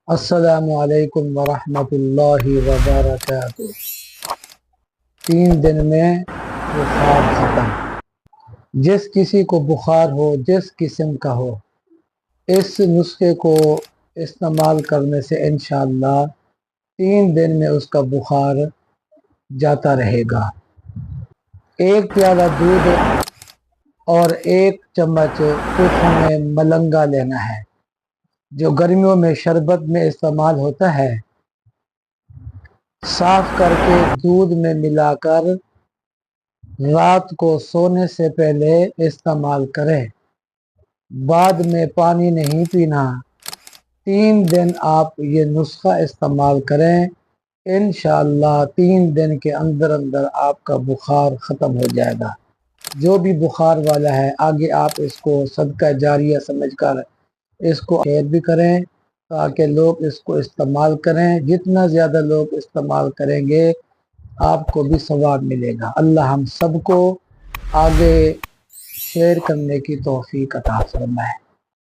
السلام علیکم ورحمۃ اللہ وبرکاتہ۔ 3 دن میں بخار ختم۔ جس کسی کو بخار ہو، جس قسم کا ہو، اس نسخے کو استعمال کرنے سے انشاءاللہ 3 دن میں اس کا بخار جاتا رہے گا۔ 1 پیالہ دودھ اور 1 چمچ میں ملنگا لینا ہے، جو گرمیوں میں شربت میں استعمال ہوتا ہے۔ صاف کر کے دودھ میں ملا کر رات کو سونے سے پہلے استعمال کریں۔ بعد میں پانی نہیں پینا۔ 3 دن آپ یہ نسخہ استعمال کریں، انشاءاللہ 3 دن کے اندر آپ کا بخار ختم ہو جائے گا۔ جو بھی بخار والا ہے، آگے آپ اس کو صدقہ جاریہ سمجھ کر اس کو شیئر بھی کریں تاکہ لوگ اس کو استعمال کریں۔ جتنا زیادہ لوگ استعمال کریں گے آپ کو بھی ثواب ملے گا۔ اللہ ہم سب کو آگے شیئر کرنے کی توفیق عطا فرمائے۔